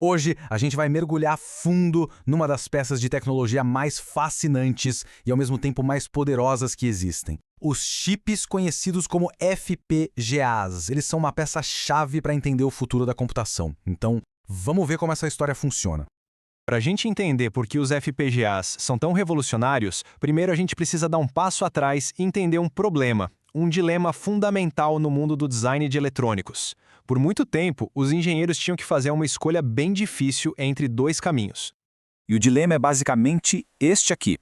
Hoje, a gente vai mergulhar fundo numa das peças de tecnologia mais fascinantes e ao mesmo tempo mais poderosas que existem. Os chips conhecidos como FPGAs. Eles são uma peça-chave para entender o futuro da computação. Então, vamos ver como essa história funciona. Para a gente entender por que os FPGAs são tão revolucionários, primeiro a gente precisa dar um passo atrás e entender um problema, um dilema fundamental no mundo do design de eletrônicos. Por muito tempo, os engenheiros tinham que fazer uma escolha bem difícil entre dois caminhos. E o dilema é basicamente este aqui.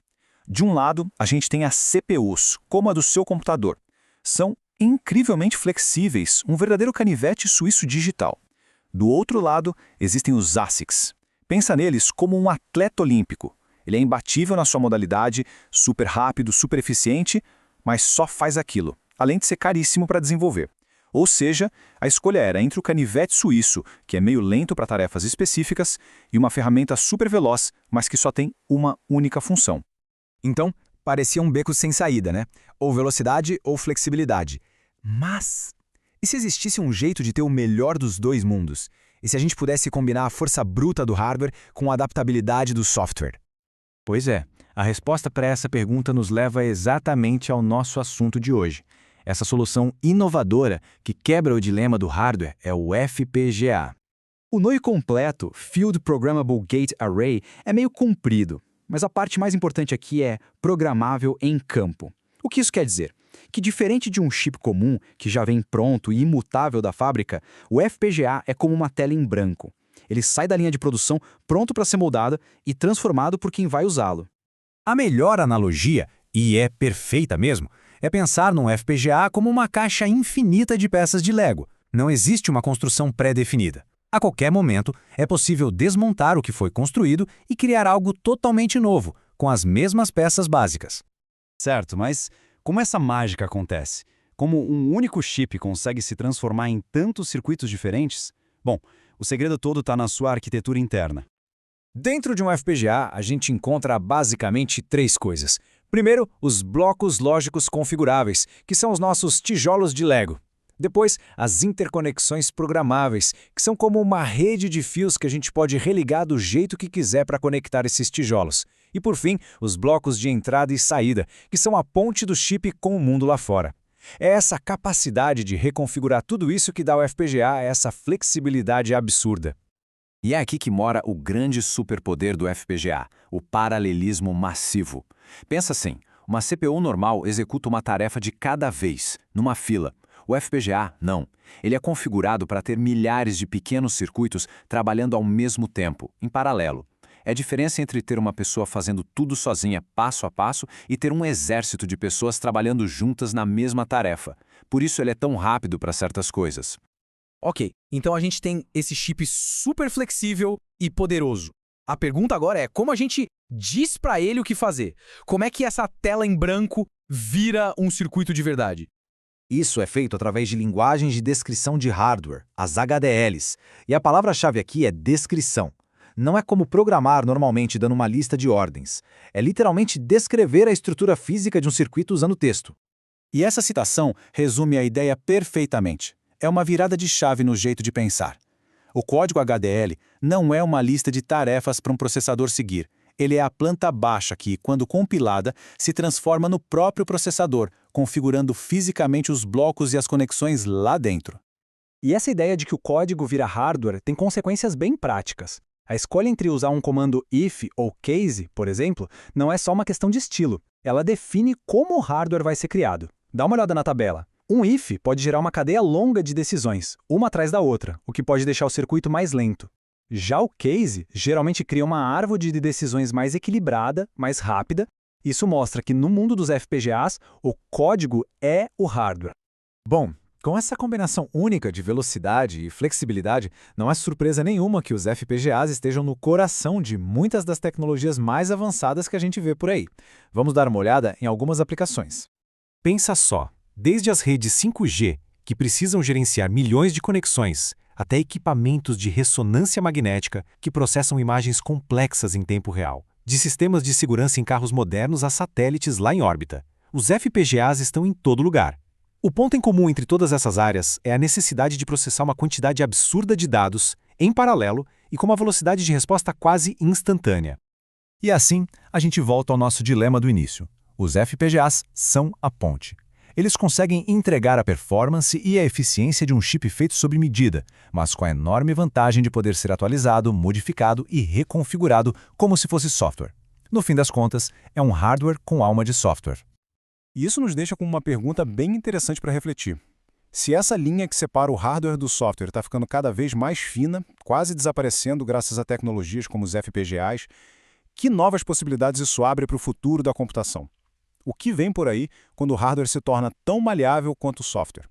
De um lado, a gente tem as CPUs, como a do seu computador. São incrivelmente flexíveis, um verdadeiro canivete suíço digital. Do outro lado, existem os ASICs. Pensa neles como um atleta olímpico. Ele é imbatível na sua modalidade, super rápido, super eficiente, mas só faz aquilo, além de ser caríssimo para desenvolver. Ou seja, a escolha era entre o canivete suíço, que é meio lento para tarefas específicas, e uma ferramenta super veloz, mas que só tem uma única função. Então, parecia um beco sem saída, né? Ou velocidade ou flexibilidade. Mas, e se existisse um jeito de ter o melhor dos dois mundos? E se a gente pudesse combinar a força bruta do hardware com a adaptabilidade do software? Pois é, a resposta para essa pergunta nos leva exatamente ao nosso assunto de hoje. Essa solução inovadora que quebra o dilema do hardware é o FPGA. O nome completo, Field Programmable Gate Array, é meio comprido, mas a parte mais importante aqui é programável em campo. O que isso quer dizer? Que diferente de um chip comum, que já vem pronto e imutável da fábrica, o FPGA é como uma tela em branco. Ele sai da linha de produção pronto para ser moldado e transformado por quem vai usá-lo. A melhor analogia, e é perfeita mesmo, é pensar num FPGA como uma caixa infinita de peças de Lego. Não existe uma construção pré-definida. A qualquer momento, é possível desmontar o que foi construído e criar algo totalmente novo, com as mesmas peças básicas. Certo, mas como essa mágica acontece? Como um único chip consegue se transformar em tantos circuitos diferentes? Bom, o segredo todo está na sua arquitetura interna. Dentro de um FPGA, a gente encontra basicamente três coisas. Primeiro, os blocos lógicos configuráveis, que são os nossos tijolos de Lego. Depois, as interconexões programáveis, que são como uma rede de fios que a gente pode religar do jeito que quiser para conectar esses tijolos. E por fim, os blocos de entrada e saída, que são a ponte do chip com o mundo lá fora. É essa capacidade de reconfigurar tudo isso que dá ao FPGA essa flexibilidade absurda. E é aqui que mora o grande superpoder do FPGA, o paralelismo massivo. Pensa assim, uma CPU normal executa uma tarefa de cada vez, numa fila. O FPGA, não. Ele é configurado para ter milhares de pequenos circuitos trabalhando ao mesmo tempo, em paralelo. É a diferença entre ter uma pessoa fazendo tudo sozinha, passo a passo, e ter um exército de pessoas trabalhando juntas na mesma tarefa. Por isso ele é tão rápido para certas coisas. Ok, então a gente tem esse chip super flexível e poderoso. A pergunta agora é como a gente diz para ele o que fazer? Como é que essa tela em branco vira um circuito de verdade? Isso é feito através de linguagens de descrição de hardware, as HDLs. E a palavra-chave aqui é descrição. Não é como programar normalmente dando uma lista de ordens. É literalmente descrever a estrutura física de um circuito usando texto. E essa citação resume a ideia perfeitamente. É uma virada de chave no jeito de pensar. O código HDL não é uma lista de tarefas para um processador seguir. Ele é a planta baixa que, quando compilada, se transforma no próprio processador, configurando fisicamente os blocos e as conexões lá dentro. E essa ideia de que o código vira hardware tem consequências bem práticas. A escolha entre usar um comando if ou case, por exemplo, não é só uma questão de estilo. Ela define como o hardware vai ser criado. Dá uma olhada na tabela. Um if pode gerar uma cadeia longa de decisões, uma atrás da outra, o que pode deixar o circuito mais lento. Já o case geralmente cria uma árvore de decisões mais equilibrada, mais rápida. Isso mostra que no mundo dos FPGAs, o código é o hardware. Bom, com essa combinação única de velocidade e flexibilidade, não é surpresa nenhuma que os FPGAs estejam no coração de muitas das tecnologias mais avançadas que a gente vê por aí. Vamos dar uma olhada em algumas aplicações. Pensa só, desde as redes 5G, que precisam gerenciar milhões de conexões, até equipamentos de ressonância magnética que processam imagens complexas em tempo real, de sistemas de segurança em carros modernos a satélites lá em órbita. Os FPGAs estão em todo lugar. O ponto em comum entre todas essas áreas é a necessidade de processar uma quantidade absurda de dados em paralelo e com uma velocidade de resposta quase instantânea. E assim, a gente volta ao nosso dilema do início. Os FPGAs são a ponte. Eles conseguem entregar a performance e a eficiência de um chip feito sob medida, mas com a enorme vantagem de poder ser atualizado, modificado e reconfigurado como se fosse software. No fim das contas, é um hardware com alma de software. E isso nos deixa com uma pergunta bem interessante para refletir. Se essa linha que separa o hardware do software está ficando cada vez mais fina, quase desaparecendo graças a tecnologias como os FPGAs, que novas possibilidades isso abre para o futuro da computação? O que vem por aí quando o hardware se torna tão maleável quanto o software?